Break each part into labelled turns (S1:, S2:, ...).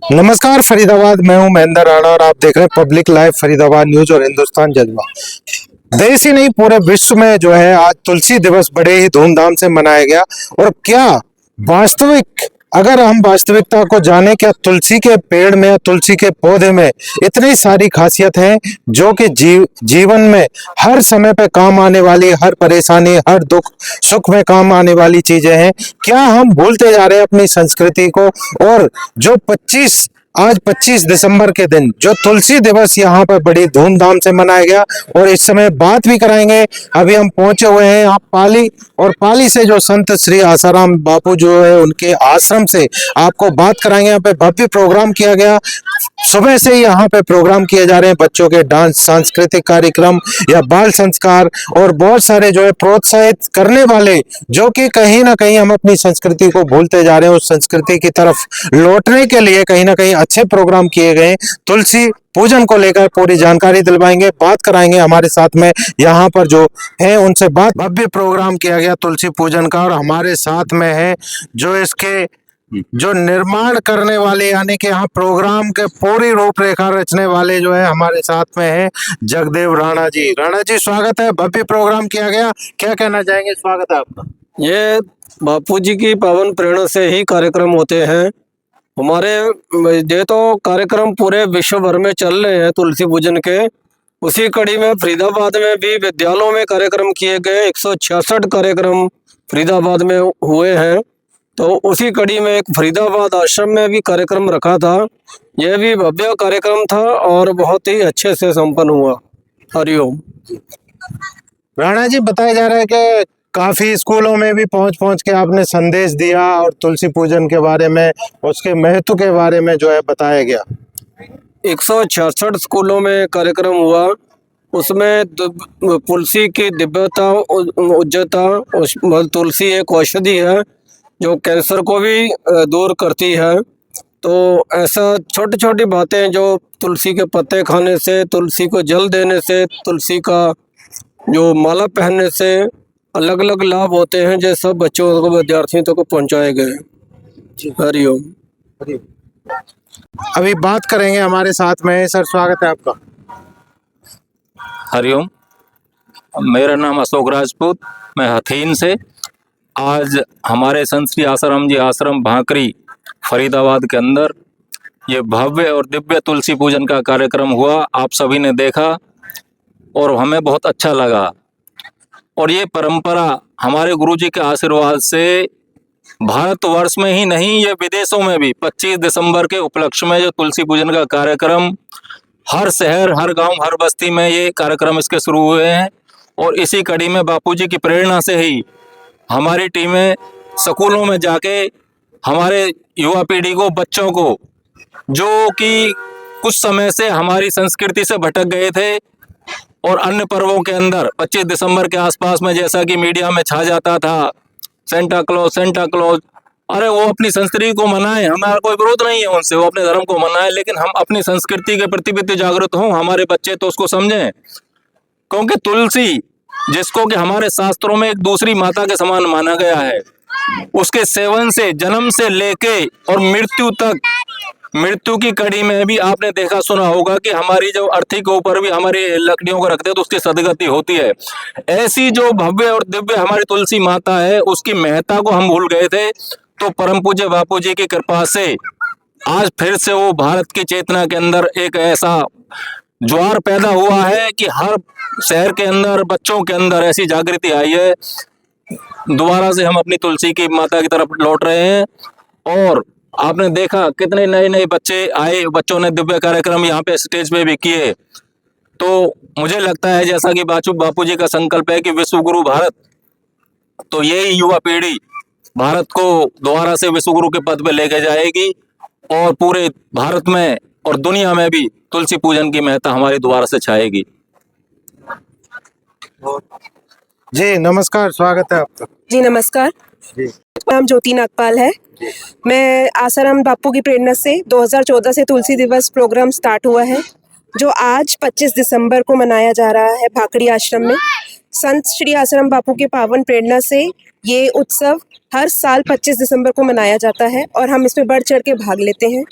S1: नमस्कार फरीदाबाद, मैं हूं महेंद्र राणा और आप देख रहे हैं पब्लिक लाइव फरीदाबाद न्यूज और हिंदुस्तान जज्बा। देश ही नहीं पूरे विश्व में जो है आज तुलसी दिवस बड़े ही धूमधाम से मनाया गया। और क्या वास्तविक अगर हम वास्तविकता को जाने, क्या तुलसी के पेड़ में, तुलसी के पौधे में इतनी सारी खासियत है जो कि जीवन में हर समय पे काम आने वाली, हर परेशानी, हर दुख सुख में काम आने वाली चीजें हैं। क्या हम भूलते जा रहे हैं अपनी संस्कृति को? और जो 25 दिसंबर के दिन जो तुलसी दिवस यहाँ पर बड़ी धूमधाम से मनाया गया, और इस समय बात भी कराएंगे। अभी हम पहुंचे हुए हैं यहाँ पाली, और पाली से जो संत श्री आसाराम बापू जो है उनके आश्रम से आपको बात कराएंगे। यहाँ पे भव्य प्रोग्राम किया गया, सुबह से ही यहाँ पे प्रोग्राम किए जा रहे हैं, बच्चों के डांस, सांस्कृतिक कार्यक्रम या बाल संस्कार, और बहुत सारे जो है प्रोत्साहित करने वाले, जो कि कहीं ना कहीं हम अपनी संस्कृति को भूलते जा रहे हैं, उस संस्कृति की तरफ लौटने के लिए कहीं ना कहीं अच्छे प्रोग्राम किए गए। तुलसी पूजन को लेकर पूरी जानकारी दिलवाएंगे, बात कराएंगे। हमारे साथ में यहाँ पर जो है उनसे बात। भव्य प्रोग्राम किया गया तुलसी पूजन का, और हमारे साथ में है जो इसके जो निर्माण करने वाले, यानी कि यहाँ प्रोग्राम के पूरी रूपरेखा रचने वाले जो है हमारे साथ में है जगदेव राणा जी। राणा जी, स्वागत है। भव्य प्रोग्राम किया गया, क्या कहना चाहेंगे? स्वागत है आपका।
S2: ये बापू जी की पावन प्रेरणा से ही कार्यक्रम होते हैं हमारे। ये तो कार्यक्रम पूरे विश्व भर में चल रहे हैं तुलसी पूजन के। उसी कड़ी में फरीदाबाद में भी विद्यालयों में कार्यक्रम किए गए। 166 कार्यक्रम फरीदाबाद में हुए हैं। तो उसी कड़ी में एक फरीदाबाद आश्रम में भी कार्यक्रम रखा था। यह भी भव्य कार्यक्रम था और बहुत ही अच्छे से संपन्न हुआ। हरिओम।
S1: राणा जी, बताया जा रहा है कि काफी स्कूलों में भी पहुंच के आपने संदेश दिया और तुलसी पूजन के बारे में, उसके महत्व के बारे में जो है बताया गया।
S2: 166 स्कूलों में कार्यक्रम हुआ। उसमें तुलसी की दिव्यता, उज्जता, तुलसी एक औषधि है जो कैंसर को भी दूर करती है। तो ऐसा छोटी छोटी बातें जो तुलसी के पत्ते खाने से, तुलसी को जल देने से, तुलसी का जो माला पहनने से अलग अलग लाभ होते हैं, जो सब बच्चों को, विद्यार्थियों तक पहुंचाए गए। हरिओम।
S1: अभी बात करेंगे, हमारे साथ में है सर। स्वागत है आपका।
S3: हरिओम। मेरा नाम अशोक राजपूत, मैं हथीन से। आज हमारे संत श्री आसाराम जी आश्रम भांकरी फरीदाबाद के अंदर ये भव्य और दिव्य तुलसी पूजन का कार्यक्रम हुआ। आप सभी ने देखा और हमें बहुत अच्छा लगा। और ये परंपरा हमारे गुरुजी के आशीर्वाद से भारतवर्ष में ही नहीं, ये विदेशों में भी 25 दिसंबर के उपलक्ष्य में जो तुलसी पूजन का कार्यक्रम हर शहर, हर गांव, हर बस्ती में ये कार्यक्रम इसके शुरू हुए हैं। और इसी कड़ी में बापूजी की प्रेरणा से ही हमारी टीमें स्कूलों में जाके हमारे युवा पीढ़ी को, बच्चों को, जो कि कुछ समय से हमारी संस्कृति से भटक गए थे और अन्य पर्वों के अंदर 25 दिसंबर के आसपास में जैसा कि मीडिया में छा जाता था सेंटा क्लॉज, अरे वो अपनी संस्कृति को मनाएं, हमारा कोई विरोध नहीं है उनसे, वो अपने धर्म को मनाएं, लेकिन हम अपनी संस्कृति के प्रति भी जागरूक हों, हमारे बच्चे तो उसको समझें। क्योंकि तुलसी, जिसको कि हमारे शास्त्रों में एक दूसरी माता के समान माना गया है, उसके सेवन से जन्म से लेके और मृत्यु तक, मृत्यु की कड़ी में भी आपने देखा सुना होगा कि हमारी जो अर्थी के ऊपर भी हमारी लकड़ियों को रखते हैं तो उसकी सदगति होती है। ऐसी जो भव्य और दिव्य हमारी तुलसी माता है, उसकी महत्ता को हम भूल गए थे। तो परम पूज्य बापू जी की कृपा से आज फिर से वो भारत की चेतना के अंदर एक ऐसा ज्वार पैदा हुआ है कि हर शहर के अंदर, बच्चों के अंदर ऐसी जागृति आई है। दोबारा से हम अपनी तुलसी की माता की तरफ लौट रहे हैं। और आपने देखा कितने नए नए बच्चे आए, बच्चों ने दिव्य कार्यक्रम यहाँ पे स्टेज पे भी किए। तो मुझे लगता है जैसा कि बापू जी का संकल्प है कि विश्व गुरु भारत, तो यही युवा पीढ़ी भारत को दोबारा से विश्व गुरु के पद पे लेके जाएगी और पूरे भारत में और दुनिया में भी तुलसी पूजन की महत्ता हमारी दोबारा से छाएगी।
S1: जी नमस्कार, स्वागत है आपका।
S4: जी नमस्कार। नाम ज्योति नागपाल है। मैं आसाराम बापू की प्रेरणा से 2014 से तुलसी दिवस प्रोग्राम स्टार्ट हुआ है, जो आज 25 दिसंबर को मनाया जा रहा है भाकड़ी आश्रम में। संत श्री आसाराम बापू के पावन प्रेरणा से ये उत्सव हर साल 25 दिसंबर को मनाया जाता है और हम इसमें बढ़ चढ़ के भाग लेते हैं।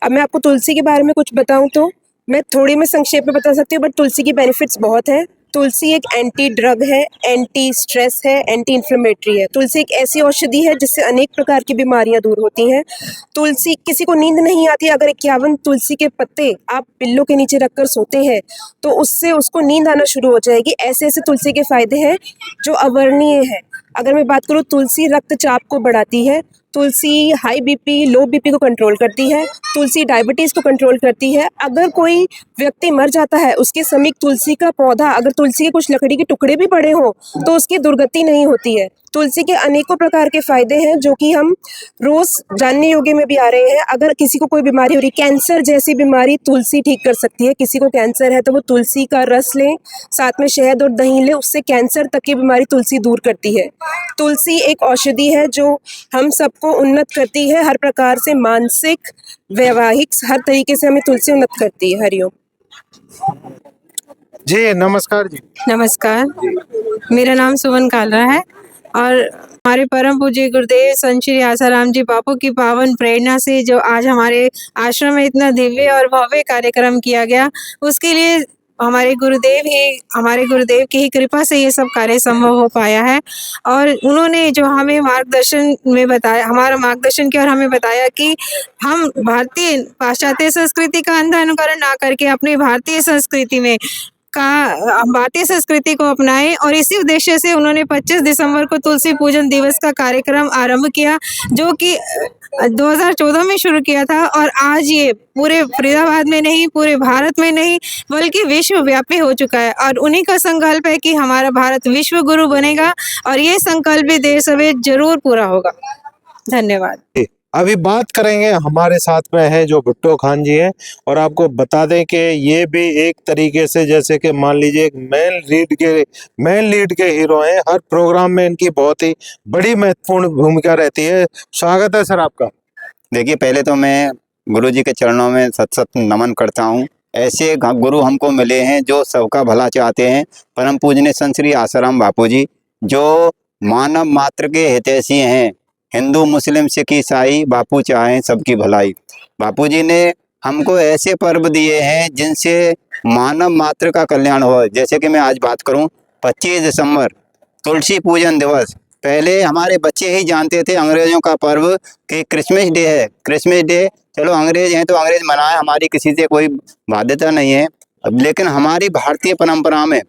S4: अब मैं आपको तुलसी के बारे में कुछ बताऊं तो मैं थोड़ी में संक्षेप में बता सकती हूँ, बट तुलसी की बेनिफिट्स बहुत है। तुलसी एक एंटी ड्रग है, एंटी स्ट्रेस है, एंटी इन्फ्लेमेटरी है। तुलसी एक ऐसी औषधि है जिससे अनेक प्रकार की बीमारियां दूर होती हैं। तुलसी, किसी को नींद नहीं आती, अगर 51 तुलसी के पत्ते आप पिल्लों के नीचे रखकर सोते हैं तो उससे उसको नींद आना शुरू हो जाएगी। ऐसे ऐसे तुलसी के फायदे हैं जो अवर्णीय है। अगर मैं बात करूँ, तुलसी रक्तचाप को बढ़ाती है, तुलसी हाई बीपी, लो बीपी को कंट्रोल करती है, तुलसी डायबिटीज़ को कंट्रोल करती है। अगर कोई व्यक्ति मर जाता है, उसके समीप तुलसी का पौधा, अगर तुलसी के कुछ लकड़ी के टुकड़े भी पड़े हों तो उसकी दुर्गति नहीं होती है। तुलसी के अनेकों प्रकार के फायदे हैं जो कि हम रोज जानने योग्य में भी आ रहे हैं। अगर किसी को कोई बीमारी हो रही, कैंसर जैसी बीमारी तुलसी ठीक कर सकती है। किसी को कैंसर है तो वो तुलसी का रस लें, साथ में शहद और दही लें, उससे कैंसर तक की बीमारी तुलसी दूर करती है। तुलसी एक औषधि है जो हम सबको उन्नत करती है, हर प्रकार से, मानसिक, वैवाहिक, हर तरीके से हमें तुलसी उन्नत करती है। हरिओम।
S1: जी नमस्कार जी।
S5: नमस्कार, मेरा नाम सुमन कालरा है और हमारे परम पूज्य गुरुदेव संत श्री आसाराम जी बापू की पावन प्रेरणा से जो आज हमारे आश्रम में इतना दिव्य और भव्य कार्यक्रम किया गया, उसके लिए हमारे गुरुदेव की ही कृपा से ये सब कार्य संभव हो पाया है। और उन्होंने जो हमें मार्गदर्शन में बताया, हमारा मार्गदर्शन किया और हमें बताया कि हम भारतीय पाश्चात्य संस्कृति का अंधा अनुकरण ना करके अपनी भारतीय संस्कृति को अपनाएं। और इसी उद्देश्य से उन्होंने 25 दिसंबर को तुलसी पूजन दिवस का कार्यक्रम आरंभ किया, जो कि 2014 में शुरू किया था और आज ये पूरे फरीदाबाद में नहीं, पूरे भारत में नहीं, बल्कि विश्वव्यापी हो चुका है। और उन्हीं का संकल्प है कि हमारा भारत विश्व गुरु बनेगा और ये संकल्प भी देर सवेर जरूर पूरा होगा। धन्यवाद।
S1: अभी बात करेंगे, हमारे साथ में है जो भुट्टो खान जी हैं, और आपको बता दें कि ये भी एक तरीके से जैसे कि मान लीजिए एक मेन लीड के हीरो हैं। हर प्रोग्राम में इनकी बहुत ही बड़ी महत्वपूर्ण भूमिका रहती है। स्वागत है सर आपका।
S6: देखिए, पहले तो मैं गुरु जी के चरणों में सत नमन करता हूँ। ऐसे गुरु हमको मिले हैं जो सबका भला चाहते हैं। परम पूजनीय संत श्री आसाराम बापू जी, जो मानव मात्र के हितैषी हैं। हिंदू, मुस्लिम, सिख, ईसाई, बापू चाहें सबकी भलाई। बापू जी ने हमको ऐसे पर्व दिए हैं जिनसे मानव मात्र का कल्याण हो। जैसे कि मैं आज बात करूं, 25 दिसंबर तुलसी पूजन दिवस। पहले हमारे बच्चे ही जानते थे अंग्रेजों का पर्व कि क्रिसमस डे है। क्रिसमस डे, चलो अंग्रेज हैं तो अंग्रेज मनाएं, हमारी किसी से कोई बाध्यता नहीं है। अब लेकिन हमारी भारतीय परंपरा में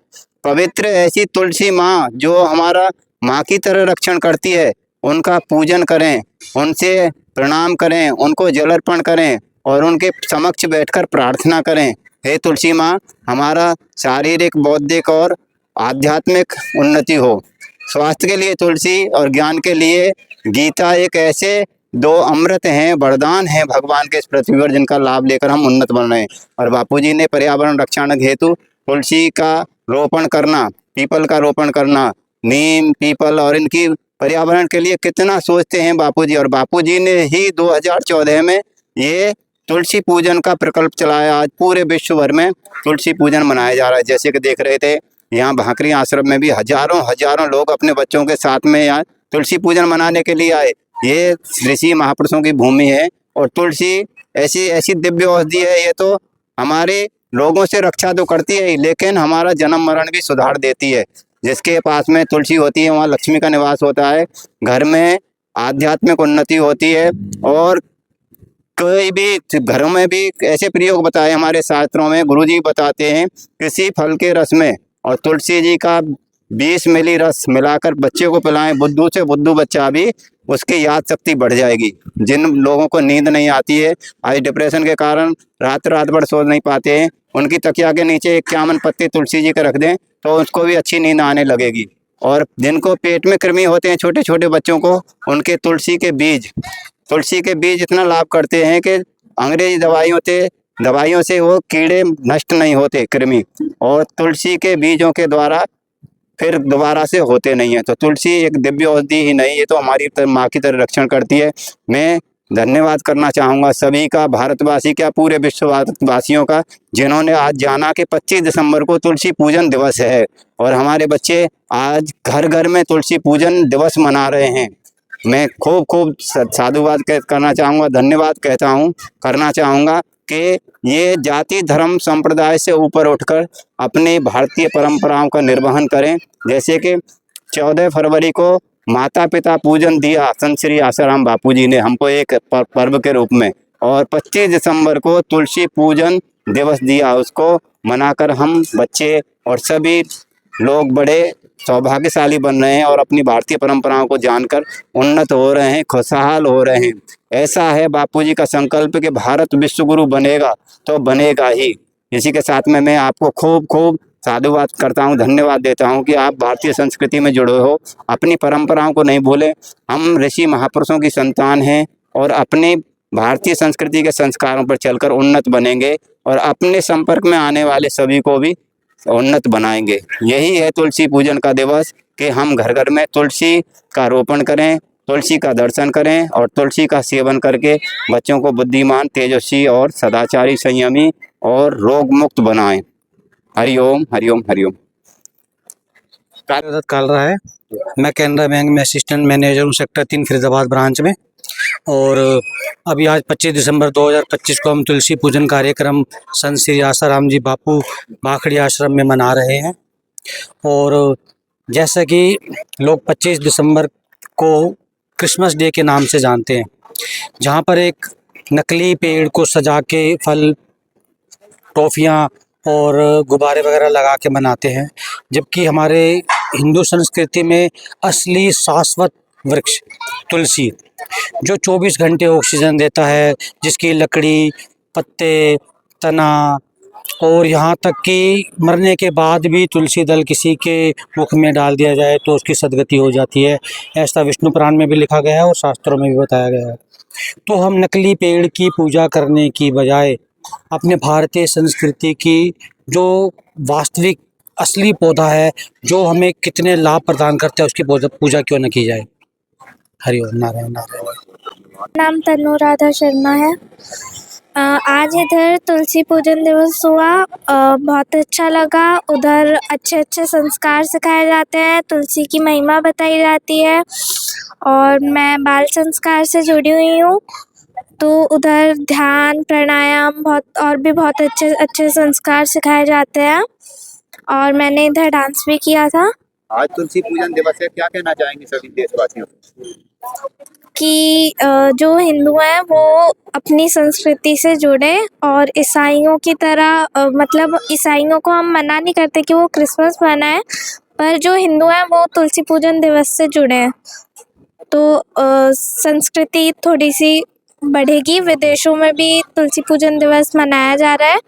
S6: पवित्र ऐसी तुलसी माँ, जो हमारा माँ की तरह रक्षण करती है, उनका पूजन करें, उनसे प्रणाम करें, उनको जल अर्पण करें और उनके समक्ष बैठकर प्रार्थना करें। हे तुलसी माँ, हमारा शारीरिक, बौद्धिक और आध्यात्मिक उन्नति हो। स्वास्थ्य के लिए तुलसी और ज्ञान के लिए गीता एक ऐसे दो अमृत हैं, वरदान हैं भगवान के इस पृथ्वी पर, जिनका लाभ लेकर हम उन्नत बन रहे हैं। और बापूजी ने पर्यावरण रक्षण हेतु तुलसी का रोपण करना, पीपल का रोपण करना, नीम, पीपल, और इनकी पर्यावरण के लिए कितना सोचते हैं बापूजी। और बापूजी ने ही 2014 में ये तुलसी पूजन का प्रकल्प चलाया। आज पूरे विश्व भर में तुलसी पूजन मनाया जा रहा है। जैसे कि देख रहे थे, यहाँ भाकरी आश्रम में भी हजारों लोग अपने बच्चों के साथ में यहाँ तुलसी पूजन मनाने के लिए आए। ये ऋषि महापुरुषों की भूमि है और तुलसी ऐसी दिव्य औषधि है। ये तो हमारे लोगों से रक्षा तो करती है, लेकिन हमारा जन्म मरण भी सुधार देती है। जिसके पास में तुलसी होती है वहाँ लक्ष्मी का निवास होता है, घर में आध्यात्मिक उन्नति होती है। और कोई भी घरों में भी ऐसे प्रयोग बताए हमारे शास्त्रों में, गुरुजी बताते हैं, किसी फल के रस में और तुलसी जी का 20 मिली रस मिलाकर बच्चे को पिलाएं, बुद्धू से बुद्धू बच्चा भी, उसकी याद शक्ति बढ़ जाएगी। जिन लोगों को नींद नहीं आती है, आज डिप्रेशन के कारण रात भर सो नहीं पाते हैं, उनकी तकिया के नीचे 51 पत्ते तुलसी जी के रख दें तो उसको भी अच्छी नींद आने लगेगी। और जिनको पेट में कृमि होते हैं, छोटे छोटे बच्चों को, उनके तुलसी के बीज इतना लाभ करते हैं कि अंग्रेजी दवाइयों से वो कीड़े नष्ट नहीं होते, कृमि, और तुलसी के बीजों के द्वारा फिर दोबारा से होते नहीं हैं। तो तुलसी एक दिव्य औषधि ही नहीं, ये तो हमारी माँ की तरह रक्षण करती है। मैं धन्यवाद करना चाहूँगा सभी का, भारतवासी का, पूरे विश्ववासियों का, जिन्होंने आज जाना कि 25 दिसंबर को तुलसी पूजन दिवस है और हमारे बच्चे आज घर घर में तुलसी पूजन दिवस मना रहे हैं। मैं खूब खूब साधुवाद करना चाहूँगा, धन्यवाद करना चाहूँगा कि ये जाति धर्म संप्रदाय से ऊपर उठकर अपनी भारतीय परंपराओं का निर्वहन करें। जैसे कि 14 फरवरी को माता पिता पूजन दिया संत श्री आसाराम बापू जी ने हमको एक पर्व के रूप में, और 25 दिसंबर को तुलसी पूजन दिवस दिया, उसको मनाकर हम बच्चे और सभी लोग बड़े सौभाग्यशाली बन रहे हैं और अपनी भारतीय परंपराओं को जानकर उन्नत हो रहे हैं, खुशहाल हो रहे हैं। ऐसा है बापूजी का संकल्प कि भारत विश्व गुरु बनेगा तो बनेगा ही। इसी के साथ में मैं आपको खूब खूब साधुवाद करता हूँ, धन्यवाद देता हूँ कि आप भारतीय संस्कृति में जुड़े हो, अपनी परंपराओं को नहीं भूलें। हम ऋषि महापुरुषों की संतान हैं और अपनी भारतीय संस्कृति के संस्कारों पर चलकर उन्नत बनेंगे और अपने संपर्क में आने वाले सभी को भी उन्नत बनाएंगे। यही है तुलसी पूजन का दिवस कि हम घर घर में तुलसी का रोपण करें, तुलसी का दर्शन करें और तुलसी का सेवन करके बच्चों को बुद्धिमान, तेजस्वी और सदाचारी, संयमी और रोग मुक्त बनाएं। हरिओम हरिओम हरिओम।
S7: कार्यरत कालरा है। मैं कैनरा बैंक में असिस्टेंट मैनेजर हूँ, सेक्टर 3 फरीदाबाद ब्रांच में। और अभी आज 25 दिसंबर 2025 को हम तुलसी पूजन कार्यक्रम संत श्री आसाराम जी बापू भाखड़ी आश्रम में मना रहे हैं। और जैसा कि लोग 25 दिसंबर को क्रिसमस डे के नाम से जानते हैं, जहाँ पर एक नकली पेड़ को सजा के फल, टॉफियाँ और गुब्बारे वगैरह लगा के मनाते हैं, जबकि हमारे हिंदू संस्कृति में असली शाश्वत वृक्ष तुलसी, जो 24 घंटे ऑक्सीजन देता है, जिसकी लकड़ी, पत्ते, तना और यहाँ तक कि मरने के बाद भी तुलसी दल किसी के मुख में डाल दिया जाए तो उसकी सदगति हो जाती है। ऐसा विष्णु पुराण में भी लिखा गया है और शास्त्रों में भी बताया गया है। तो हम नकली पेड़ की पूजा करने की बजाय अपने भारतीय संस्कृति की जो वास्तविक असली पौधा है, जो हमें कितने लाभ प्रदान करता है, उसकी पूजा क्यों न की जाए। हरिओम। नारायण नारायण।
S8: नाम तनु राधा शर्मा है। आज इधर तुलसी पूजन दिवस हुआ, बहुत अच्छा लगा। उधर अच्छे अच्छे संस्कार सिखाए जाते हैं, तुलसी की महिमा बताई जाती है और मैं बाल संस्कार से जुड़ी हुई हूँ, तो उधर ध्यान, प्राणायाम बहुत अच्छे अच्छे संस्कार सिखाए जाते हैं और मैंने इधर डांस भी किया था।
S6: आज तुलसी पूजन दिवस है, क्या कहना चाहेंगे सभी देशवासियों को?
S8: कि जो हिंदू हैं वो अपनी संस्कृति से जुड़े और ईसाइयों की तरह, मतलब ईसाइयों को हम मना नहीं करते कि वो क्रिसमस मनाएं, पर जो हिंदू हैं वो तुलसी पूजन दिवस से जुड़े हैं, तो संस्कृति थोड़ी सी बढ़ेगी। विदेशों में भी तुलसी पूजन दिवस मनाया जा रहा है।